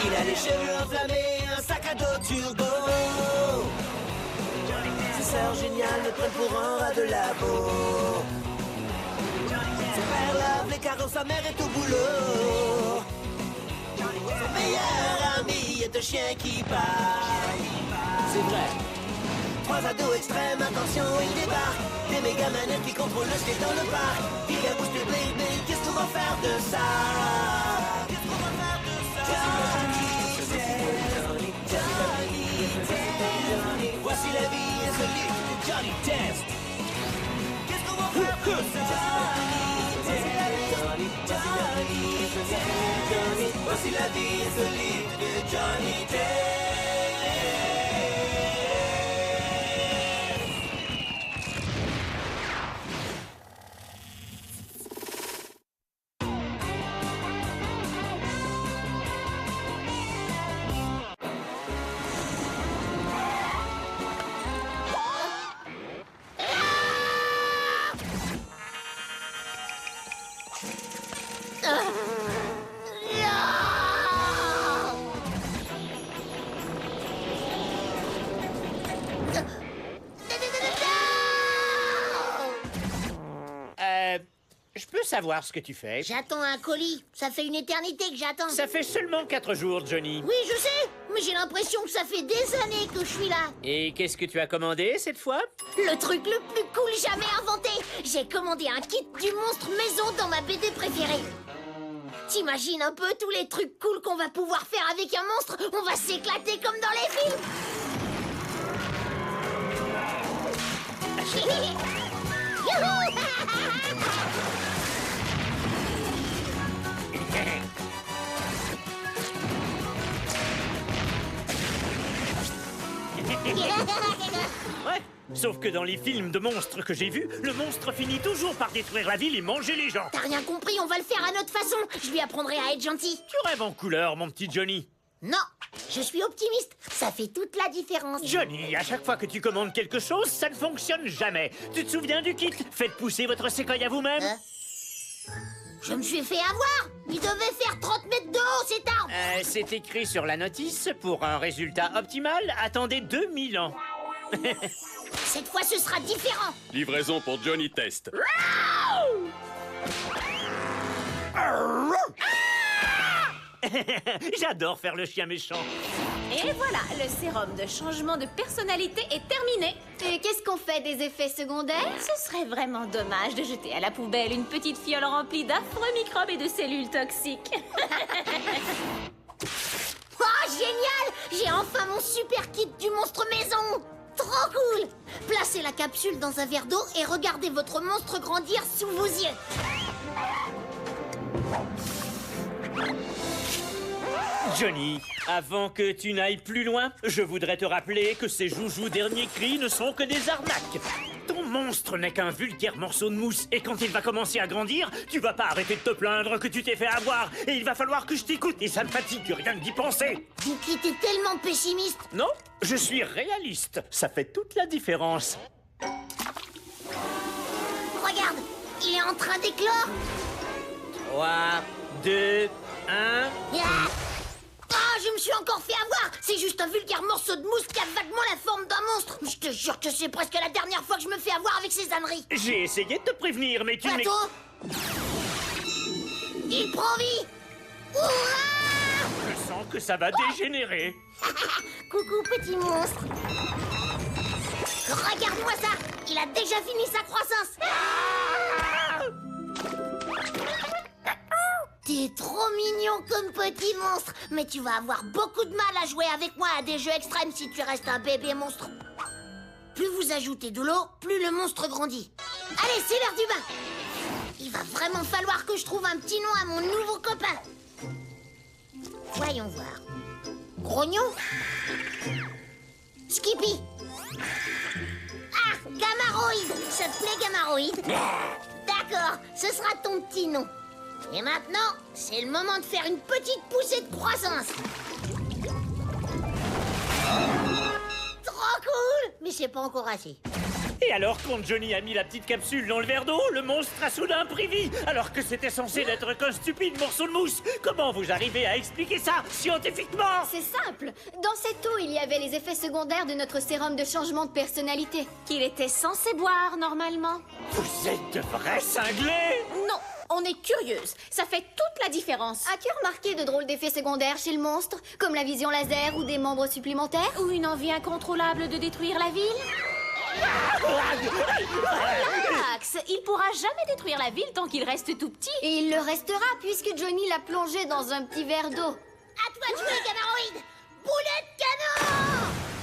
Il a les cheveux enflammés, un sac à dos turbo. Ses sœurs géniales le prennent pour un rat de labo. Son père lave les carreaux, sa mère est au boulot. Son meilleur ami est un chien qui parle. C'est vrai. Trois ados extrêmes, attention, ils débarquent. Des méga manettes qui contrôlent le skate dans le parc. Il y a bouge de bébé, qu'est-ce qu'on va faire de ça? Qu'est-ce qu'on va faire de ça? Johnny Test. Voici la vie insolite de Johnny Test. Qu'est-ce qu'on va faire de ça? Voici la vie insolite de Johnny Test. Je peux savoir ce que tu fais? J'attends un colis. Ça fait une éternité que j'attends. Ça fait seulement 4 jours, Johnny. Oui, je sais, mais j'ai l'impression que ça fait des années que je suis là. Et qu'est-ce que tu as commandé cette fois? Le truc le plus cool jamais inventé. J'ai commandé un kit du monstre maison dans ma BD préférée. T'imagines un peu tous les trucs cool qu'on va pouvoir faire avec un monstre? On va s'éclater comme dans les films. Youhou! Ouais, sauf que dans les films de monstres que j'ai vus, le monstre finit toujours par détruire la ville et manger les gens. T'as rien compris, on va le faire à notre façon. Je lui apprendrai à être gentil. Tu rêves en couleur, mon petit Johnny. Non, je suis optimiste. Ça fait toute la différence. Johnny, à chaque fois que tu commandes quelque chose, ça ne fonctionne jamais. Tu te souviens du kit? Faites pousser votre séquoia vous-même. Je me suis fait avoir. Il devait faire 30 mètres de haut, cet arbre. C'est écrit sur la notice. Pour un résultat optimal, attendez 2000 ans. Cette fois, ce sera différent. Livraison pour Johnny Test. J'adore faire le chien méchant. Et voilà, le sérum de changement de personnalité est terminé. Et qu'est-ce qu'on fait des effets secondaires? Ce serait vraiment dommage de jeter à la poubelle une petite fiole remplie d'affreux microbes et de cellules toxiques. Oh, génial! J'ai enfin mon super kit du monstre maison. Trop cool! Placez la capsule dans un verre d'eau et regardez votre monstre grandir sous vos yeux. Johnny, avant que tu n'ailles plus loin, je voudrais te rappeler que ces joujoux derniers cris ne sont que des arnaques. Ton monstre n'est qu'un vulgaire morceau de mousse, et quand il va commencer à grandir, tu vas pas arrêter de te plaindre que tu t'es fait avoir, et il va falloir que je t'écoute, et ça me fatigue rien que d'y penser. Vous quittez tellement pessimiste. Non, je suis réaliste, ça fait toute la différence. Regarde, il est en train d'éclore. 3, 2, 1... Ah! Ah, je me suis encore fait avoir. C'est juste un vulgaire morceau de mousse qui a vaguement la forme d'un monstre. Je te jure que c'est presque la dernière fois que je me fais avoir avec ces âneries. J'ai essayé de te prévenir, mais tu n'es... Plateau. Il prend vie. Ouah! Je sens que ça va dégénérer. Coucou, petit monstre. Regarde-moi ça. Il a déjà fini sa croissance. T'es trop mignon comme petit monstre. Mais tu vas avoir beaucoup de mal à jouer avec moi à des jeux extrêmes si tu restes un bébé monstre. Plus vous ajoutez de l'eau, plus le monstre grandit. Allez, c'est l'heure du bain. Il va vraiment falloir que je trouve un petit nom à mon nouveau copain. Voyons voir. Grognon? Skippy? Ah, Gamaroïde. Ça te plaît, Gamaroïde? D'accord, ce sera ton petit nom. Et maintenant, c'est le moment de faire une petite poussée de croissance. Trop cool! Mais c'est pas encore assez. Et alors, quand Johnny a mis la petite capsule dans le verre d'eau, le monstre a soudain pris vie, alors que c'était censé n'être qu'un stupide morceau de mousse. Comment vous arrivez à expliquer ça scientifiquement? C'est simple. Dans cette eau, il y avait les effets secondaires de notre sérum de changement de personnalité. Qu'il était censé boire, normalement. Vous êtes de vrais cinglés? Non, on est curieuse. Ça fait toute la différence. As-tu remarqué de drôles d'effets secondaires chez le monstre? Comme la vision laser ou des membres supplémentaires? Ou une envie incontrôlable de détruire la ville? Relax, il pourra jamais détruire la ville tant qu'il reste tout petit. Et il le restera puisque Johnny l'a plongé dans un petit verre d'eau. À toi de jouer, Gamaroïde! Boulet de canon!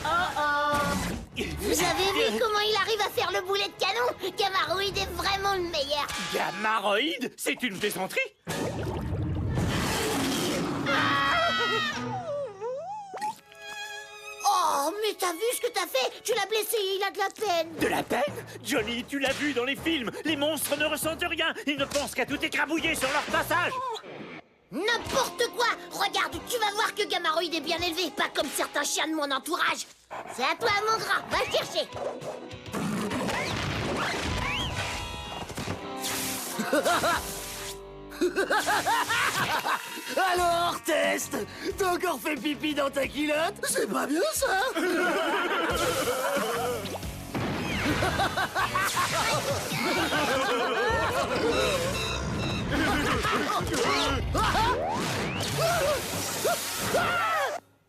Oh oh! Vous avez vu comment il arrive à faire le boulet de canon? Gamaroïde est vraiment le meilleur. Gamaroïde? C'est une plaisanterie? Oh, mais t'as vu ce que t'as fait? Tu l'as blessé, il a de la peine. De la peine? Johnny, tu l'as vu dans les films. Les monstres ne ressentent rien. Ils ne pensent qu'à tout écrabouiller sur leur passage. N'importe quoi! Regarde, tu vas voir que Gamaroïde est bien élevé, pas comme certains chiens de mon entourage. C'est à toi, mon grand, va le chercher. Alors, Test, t'as encore fait pipi dans ta culotte? C'est pas bien, ça.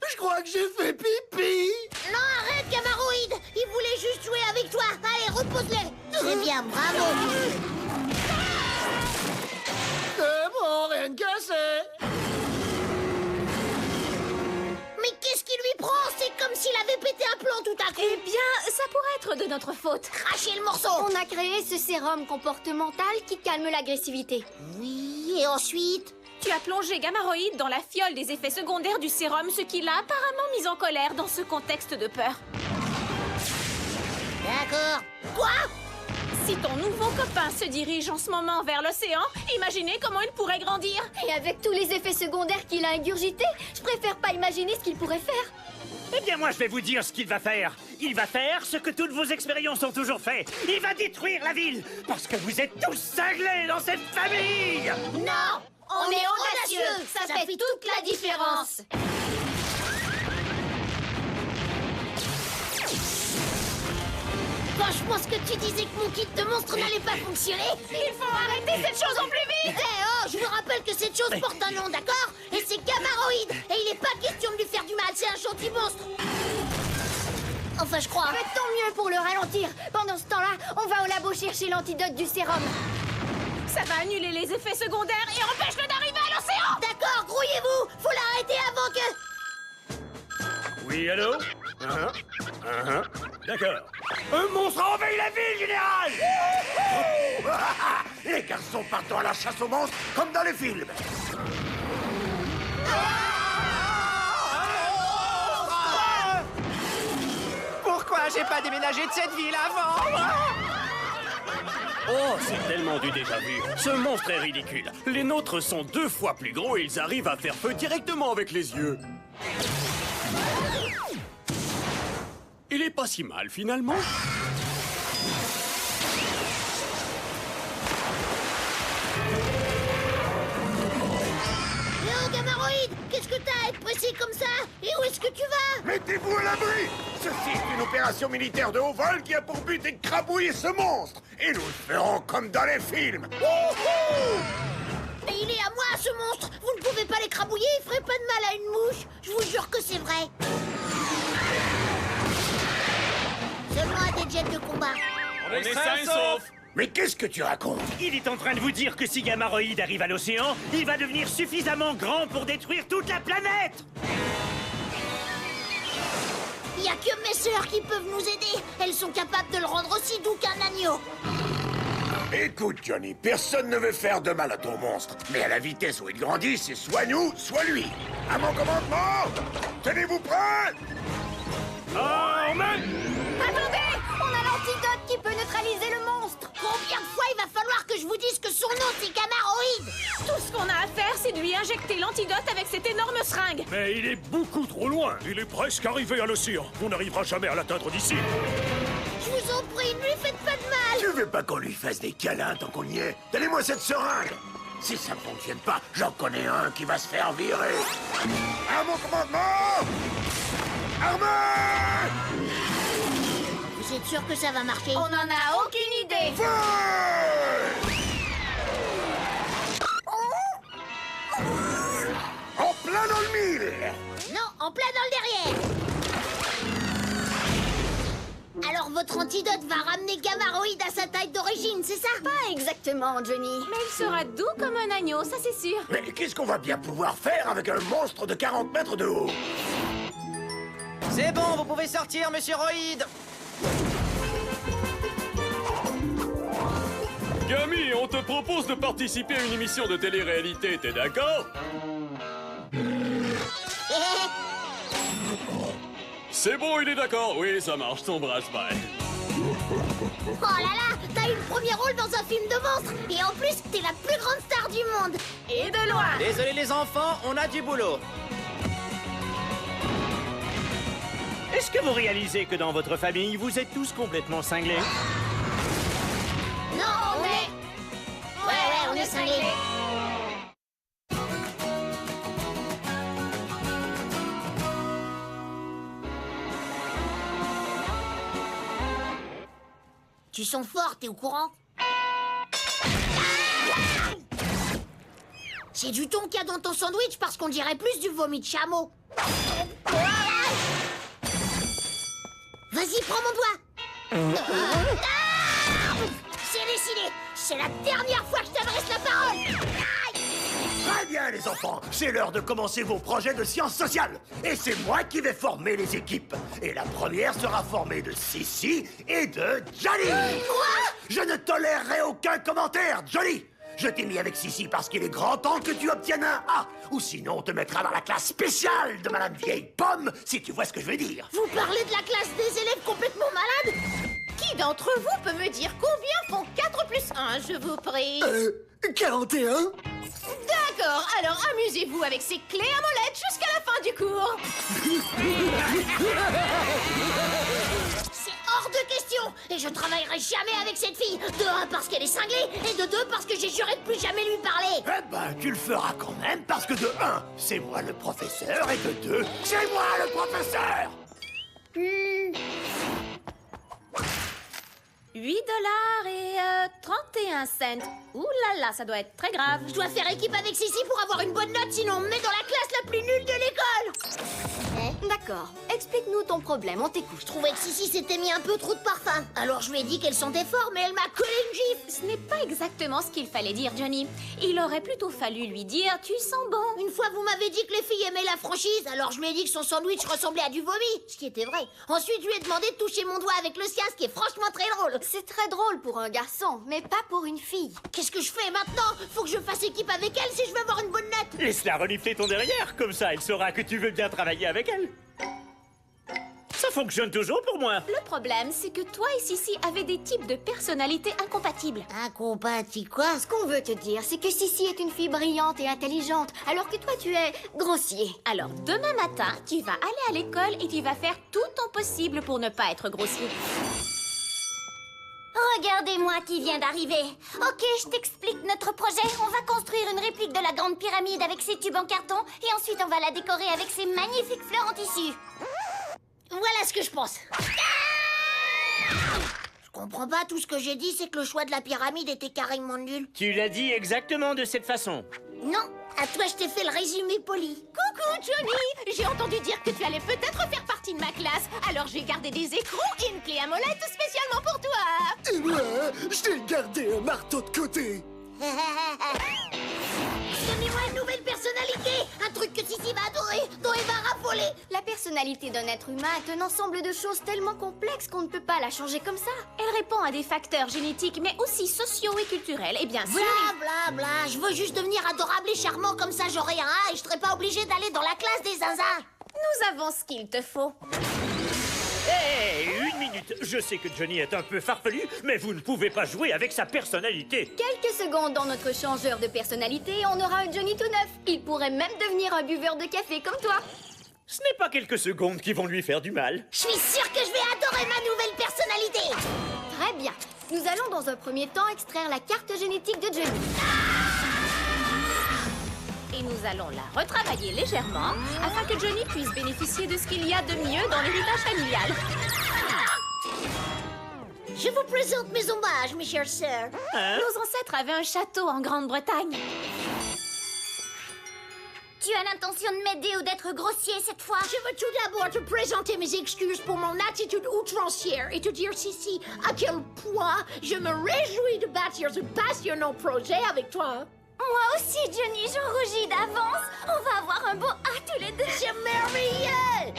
Je crois que j'ai fait pipi. Non, arrête, Gamaroïde! Il voulait juste jouer avec toi. Allez, repose-les. C'est bien, bravo. C'est bon, rien de cassé. Mais qu'est-ce qui lui prend? C'est comme s'il avait pété un plomb tout à coup. Eh bien, ça pourrait être de notre faute. Crachez le morceau. On a créé ce sérum comportemental qui calme l'agressivité. Oui, et ensuite? Tu as plongé Gamaroïde dans la fiole des effets secondaires du sérum, ce qui l'a apparemment mis en colère dans ce contexte de peur. D'accord. Quoi? Si ton nouveau copain se dirige en ce moment vers l'océan, imaginez comment il pourrait grandir. Et avec tous les effets secondaires qu'il a ingurgités, je préfère pas imaginer ce qu'il pourrait faire. Eh bien, moi, je vais vous dire ce qu'il va faire. Il va faire ce que toutes vos expériences ont toujours fait. Il va détruire la ville. Parce que vous êtes tous cinglés dans cette famille. Non! On est audacieux, ça fait toute la différence. Franchement, ce que tu disais que mon kit de monstre n'allait pas fonctionner. Il faut arrêter cette chose au plus vite. Eh oh, je vous rappelle que cette chose porte un nom, d'accord? Et c'est Gamaroïde. Et il n'est pas question de lui faire du mal, c'est un gentil monstre. Enfin, je crois. Faites tant mieux pour le ralentir. Pendant ce temps-là, on va au labo chercher l'antidote du sérum. Ça va annuler les effets secondaires et empêche-le d'arriver à l'océan. D'accord, grouillez-vous. Faut l'arrêter avant que... Oui, allô? D'accord. Un monstre a envahi la ville, général. Les garçons partant à la chasse aux monstres, comme dans les films. Pourquoi j'ai pas déménagé de cette ville avant? Oh, c'est tellement du déjà-vu. Ce monstre est ridicule. Les nôtres sont 2 fois plus gros et ils arrivent à faire feu directement avec les yeux. Il est pas si mal, finalement. Oh, Gamaroïde, qu'est-ce que t'as à être pressé comme ça? Et où est-ce que tu vas? Mettez-vous à l'abri. Ceci est une opération militaire de haut vol qui a pour but d'écrabouiller ce monstre. Et nous le ferons comme dans les films. Wouhou! Mais il est à moi, ce monstre. Vous ne pouvez pas l'écrabouiller, il ferait pas de mal à une mouche. Je vous jure que c'est vrai. Seulement à des jets de combat. On est sains et saufs. Mais qu'est-ce que tu racontes? Il est en train de vous dire que si Gamaroïde arrive à l'océan, il va devenir suffisamment grand pour détruire toute la planète. Il n'y a que mes sœurs qui peuvent nous aider. Elles sont capables de le rendre aussi doux qu'un agneau. Écoute, Johnny, personne ne veut faire de mal à ton monstre. Mais à la vitesse où il grandit, c'est soit nous, soit lui. À mon commandement, tenez-vous prêts? Armen! Attendez! On a l'antidote qui peut neutraliser le monstre. Combien de fois il va falloir que je vous dise que son nom, c'est Gamaroïde? Tout ce qu'on a à faire, c'est de lui injecter l'antidote avec cette énorme seringue. Mais il est beaucoup trop loin. Il est presque arrivé à l'océan. On n'arrivera jamais à l'atteindre d'ici. Je vous en prie, ne lui faites veux pas qu'on lui fasse des câlins tant qu'on y est? Donnez-moi cette seringue. Si ça ne fonctionne pas, j'en connais un qui va se faire virer. À mon commandement! Armée! Vous êtes sûr que ça va marcher? On n'en a aucune idée. Feu! En plein dans le mille! Non, en plein dans le derrière. Alors votre antidote va ramener Gamaroid à sa taille d'origine, c'est ça? Pas exactement, Johnny. Mais il sera doux comme un agneau, ça c'est sûr. Mais qu'est-ce qu'on va bien pouvoir faire avec un monstre de 40 mètres de haut? C'est bon, vous pouvez sortir, monsieur Roïd. Gamy, on te propose de participer à une émission de télé-réalité, t'es d'accord? C'est bon, il est d'accord. Oui, ça marche, t'embrasse, bye. Oh là là, t'as eu le premier rôle dans un film de monstre. Et en plus, t'es la plus grande star du monde. Et de loin. Désolé les enfants, on a du boulot. Est-ce que vous réalisez que dans votre famille, vous êtes tous complètement cinglés? Non, on est... Ouais, on est cinglés. Tu sens fort, t'es au courant? C'est du thon qu'il y a dans ton sandwich parce qu'on dirait plus du vomi de chameau. Vas-y, prends mon doigt. C'est décidé. C'est la dernière fois que je t'adresse la parole. Très bien, les enfants. C'est l'heure de commencer vos projets de sciences sociales. Et c'est moi qui vais former les équipes. Et la première sera formée de Sissi et de Johnny. Quoi? Je ne tolérerai aucun commentaire, Johnny. Je t'ai mis avec Sissi parce qu'il est grand temps que tu obtiennes un A. Ou sinon, on te mettra dans la classe spéciale de Madame Vieille Pomme, si tu vois ce que je veux dire. Vous parlez de la classe des élèves complètement malades? Qui d'entre vous peut me dire combien font 4 plus 1, je vous prie? 41? D'accord, alors amusez-vous avec ces clés à molette jusqu'à la fin du cours. C'est hors de question. Et je travaillerai jamais avec cette fille. De 1 parce qu'elle est cinglée, et de 2 parce que j'ai juré de plus jamais lui parler. Eh ben, tu le feras quand même, parce que de 1, c'est moi le professeur, et de 2, c'est moi le professeur. 8 $ et 31 cents. Ouh là là, ça doit être très grave. Je dois faire équipe avec Sissi pour avoir une bonne note, sinon on me met dans la classe la plus nulle de l'école. D'accord. Explique-nous ton problème, on t'écoute. Je trouvais que Sissi s'était mis un peu trop de parfum. Alors je lui ai dit qu'elle sentait fort, mais elle m'a collé une gifle. Ce n'est pas exactement ce qu'il fallait dire, Johnny. Il aurait plutôt fallu lui dire « Tu sens bon ». Une fois, vous m'avez dit que les filles aimaient la franchise, alors je lui ai dit que son sandwich ressemblait à du vomi, ce qui était vrai. Ensuite, je lui ai demandé de toucher mon doigt avec le sien, ce qui est franchement très drôle. C'est très drôle pour un garçon, mais pas pour une fille. Qu'est-ce que je fais maintenant? Faut que je fasse équipe avec elle si je veux avoir une bonne note. Laisse-la renifler ton derrière, comme ça elle saura que tu veux bien travailler avec elle. Ça fonctionne toujours pour moi. Le problème, c'est que toi et Sissi avez des types de personnalités incompatibles. Incompatible quoi? Ce qu'on veut te dire, c'est que Sissi est une fille brillante et intelligente, alors que toi, tu es grossier. Alors, demain matin, tu vas aller à l'école et tu vas faire tout ton possible pour ne pas être grossier. Regardez-moi qui vient d'arriver. Ok, je t'explique notre projet. On va construire une réplique de la grande pyramide avec ses tubes en carton et ensuite on va la décorer avec ces magnifiques fleurs en tissu. Voilà ce que je pense. Je comprends pas, tout ce que j'ai dit, c'est que le choix de la pyramide était carrément nul. Tu l'as dit exactement de cette façon. Non, à toi je t'ai fait le résumé poli. Coucou, Johnny! J'ai entendu dire que tu allais peut-être faire partie de ma classe, alors j'ai gardé des écrans et une clé à molette spécialement pour toi! Et moi, j'ai gardé un marteau de côté. Donnez-moi une nouvelle personnalité. Un truc que Sissi va adorer, dont elle va raffoler. La personnalité d'un être humain est un ensemble de choses tellement complexes qu'on ne peut pas la changer comme ça. Elle répond à des facteurs génétiques, mais aussi sociaux et culturels, et bien sûr... Bla bla bla, je veux juste devenir adorable et charmant, comme ça j'aurai un A et je serai pas obligée d'aller dans la classe des zinzins. Nous avons ce qu'il te faut. Hé, une minute. Je sais que Johnny est un peu farfelu, mais vous ne pouvez pas jouer avec sa personnalité. Quelques secondes dans notre changeur de personnalité, on aura un Johnny tout neuf. Il pourrait même devenir un buveur de café comme toi. Ce n'est pas quelques secondes qui vont lui faire du mal. Je suis sûre que je vais adorer ma nouvelle personnalité. Très bien. Nous allons dans un premier temps extraire la carte génétique de Johnny. Et nous allons la retravailler légèrement afin que Johnny puisse bénéficier de ce qu'il y a de mieux dans l'héritage familial. Je vous présente mes hommages, mes chères sœurs. Nos ancêtres avaient un château en Grande-Bretagne. Tu as l'intention de m'aider ou d'être grossier cette fois? Je veux tout d'abord te présenter mes excuses pour mon attitude outrancière et te dire, Sissi, à quel point je me réjouis de bâtir ce passionnant projet avec toi. Moi aussi, Johnny, j'en rougis d'avance. On va avoir un beau A tous les deux. C'est merveilleux!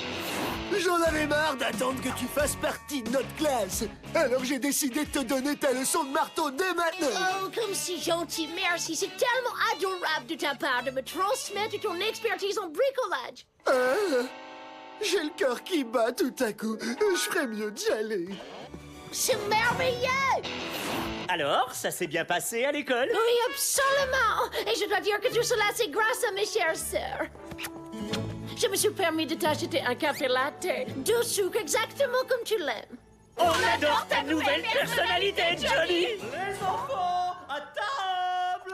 J'en avais marre d'attendre que tu fasses partie de notre classe. Alors j'ai décidé de te donner ta leçon de marteau dès maintenant. Oh, comme c'est gentil, merci. C'est tellement adorable de ta part de me transmettre ton expertise en bricolage. J'ai le cœur qui bat tout à coup. Je ferais mieux d'y aller. C'est merveilleux! Alors, ça s'est bien passé à l'école? Oui, absolument! Et je dois dire que tout cela, c'est grâce à mes chères sœurs. Je me suis permis de t'acheter un café latte, 2 sucres exactement comme tu l'aimes. On adore ta nouvelle personnalité, Johnny! Les enfants, à table!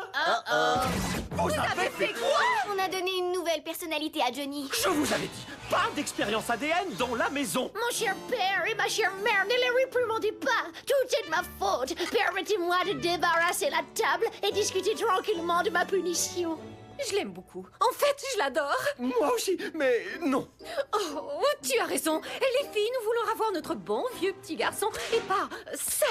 Vous avez fait quoi? On a donné une nouvelle personnalité à Johnny. Je vous avais dit, pas d'expérience ADN dans la maison. Mon cher père et ma chère mère, ne les réprimandez pas. Tout est de ma faute. Permettez-moi de débarrasser la table et discuter tranquillement de ma punition. Je l'aime beaucoup. En fait, je l'adore. Moi aussi, mais non. Oh, tu as raison. Et les filles, nous voulons avoir notre bon vieux petit garçon et pas ça.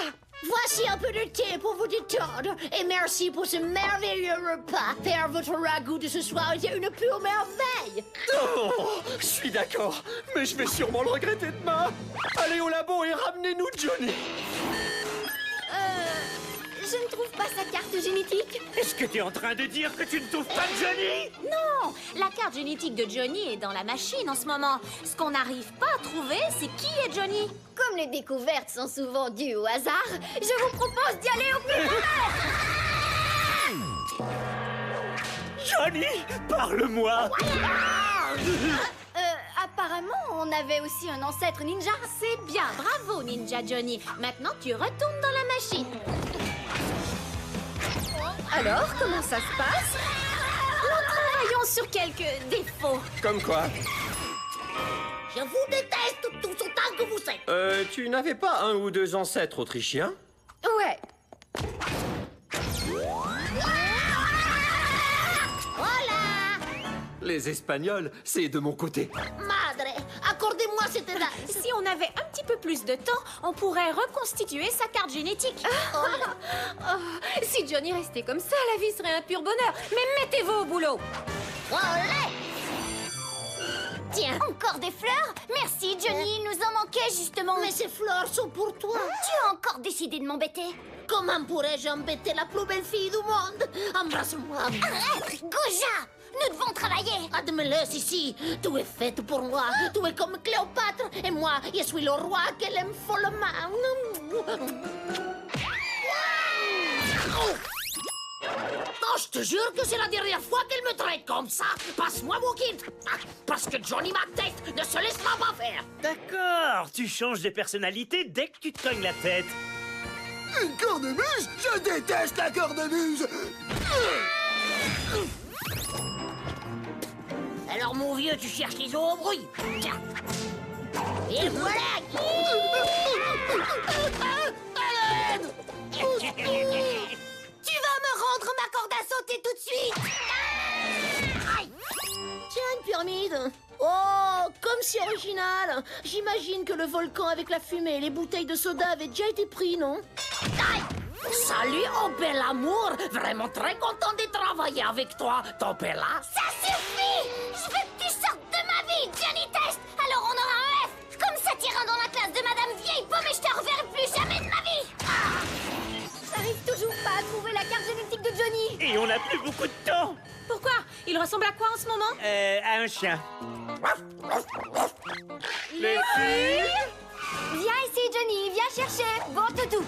Voici un peu de thé pour vous détendre. Et merci pour ce merveilleux repas. Faire votre ragoût de ce soir était une pure merveille. Oh, je suis d'accord, mais je vais sûrement le regretter demain. Allez au labo et ramenez-nous Johnny. Je ne trouve pas sa carte génétique. Est-ce que tu es en train de dire que tu ne trouves pas Johnny? Non, la carte génétique de Johnny est dans la machine en ce moment. Ce qu'on n'arrive pas à trouver, c'est qui est Johnny. Comme les découvertes sont souvent dues au hasard, je vous propose d'y aller au plus vite. Johnny, parle-moi! Apparemment, on avait aussi un ancêtre ninja. C'est bien, bravo Ninja Johnny. Maintenant, tu retournes dans la machine. Alors, comment ça se passe? Nous travaillons sur quelques défauts. Comme quoi? Je vous déteste tous autant que vous êtes. Tu n'avais pas 1 ou 2 ancêtres autrichiens? Ouais. Les Espagnols, c'est de mon côté. Madre, accordez-moi cette état. Si on avait un petit peu plus de temps, on pourrait reconstituer sa carte génétique. Oh, si Johnny restait comme ça, la vie serait un pur bonheur. Mais mettez-vous au boulot. Olé! Tiens, encore des fleurs? Merci, Johnny, il nous en manquait justement. Mais ces fleurs sont pour toi. Tu as encore décidé de m'embêter? Comment pourrais-je embêter la plus belle fille du monde? Embrasse-moi. Arrête, Goja! Nous devons travailler. Admets-le, Sissi. Tu es faite pour moi. Tu es comme Cléopâtre. Et moi, je suis le roi qu'elle aime follement. Non, je te jure que c'est la dernière fois qu'elle me traite comme ça. Passe-moi mon kit. Parce que Johnny ma tête ne se laissera pas faire. D'accord, tu changes de personnalité dès que tu te cognes la tête. Une cornemuse? Je déteste la cornemuse. Alors, mon vieux, tu cherches les os au bruit. Tiens. Et voilà. Hélène! Tu vas me rendre ma corde à sauter tout de suite. Tiens, une pyramide. Oh, comme c'est original. J'imagine que le volcan avec la fumée et les bouteilles de soda avaient déjà été pris, non? Aïe! Salut, oh bel amour. Vraiment très content de travailler avec toi, ton Bella. Ça suffit. Je veux que tu sortes de ma vie, Johnny Test. Alors on aura un F. Comme ça t'ira dans la classe de Madame Vieille Pomme et je te reverrai plus jamais de ma vie. J'arrive toujours pas à trouver la carte génétique de Johnny. Et on n'a plus beaucoup de temps. Pourquoi? Il ressemble à quoi en ce moment? À un chien. Les filles. Viens ici, Johnny. Viens chercher. Bon toutou.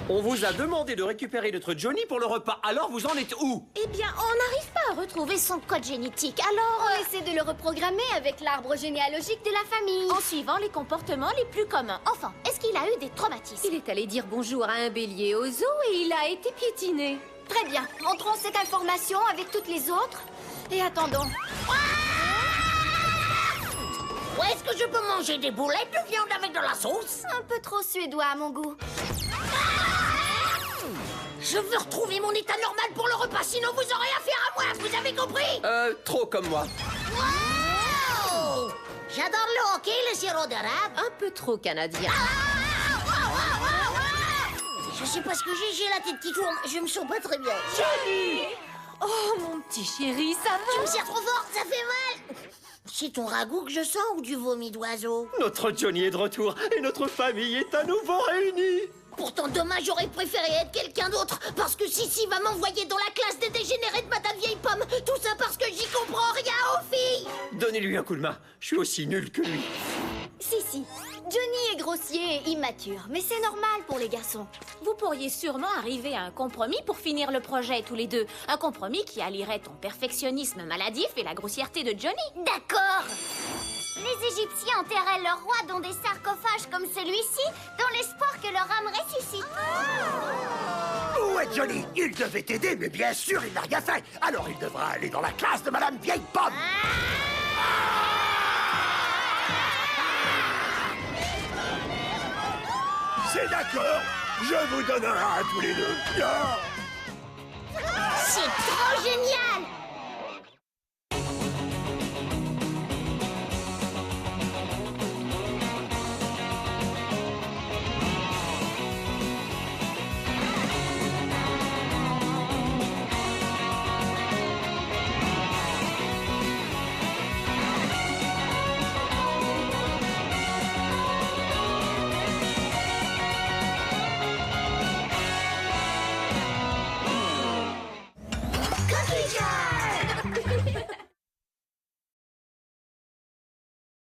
On vous a demandé de récupérer notre Johnny pour le repas, alors vous en êtes où? Eh bien, on n'arrive pas à retrouver son code génétique, alors... On essaie de le reprogrammer avec l'arbre généalogique de la famille. En suivant les comportements les plus communs. Enfin, est-ce qu'il a eu des traumatismes? Il est allé dire bonjour à un bélier au zoo et il a été piétiné. Très bien, montrons cette information avec toutes les autres. Et attendons. Où est-ce que je peux manger des boulettes de viande avec de la sauce? Un peu trop suédois à mon goût. Je veux retrouver mon état normal pour le repas, sinon vous aurez affaire à moi, vous avez compris? Trop comme moi. Wow! J'adore le hockey, le sirop d'érable. Un peu trop canadien. Je sais pas ce que j'ai la tête qui tourne, je me sens pas très bien. Oh, mon petit chéri, ça va? Tu me serres trop fort, ça fait mal. C'est ton ragoût que je sens ou du vomi d'oiseau? Notre Johnny est de retour et notre famille est à nouveau réunie. Pourtant, demain, j'aurais préféré être quelqu'un d'autre. Parce que Sissi va m'envoyer dans la classe des dégénérés de Madame Vieille Pomme. Tout ça parce que j'y comprends rien aux filles. Donnez-lui un coup de main. Je suis aussi nul que lui. Si. Johnny est grossier et immature, mais c'est normal pour les garçons. Vous pourriez sûrement arriver à un compromis pour finir le projet tous les deux. Un compromis qui allierait ton perfectionnisme maladif et la grossièreté de Johnny. D'accord. Les Égyptiens enterraient leurs rois dans des sarcophages comme celui-ci, dans l'espoir que leur âme ressuscite. Où est Johnny? Il devait t'aider, mais bien sûr, il n'a rien fait. Alors il devra aller dans la classe de Madame Vieille Pomme. C'est d'accord. Je vous donne un à tous les deux. C'est trop génial!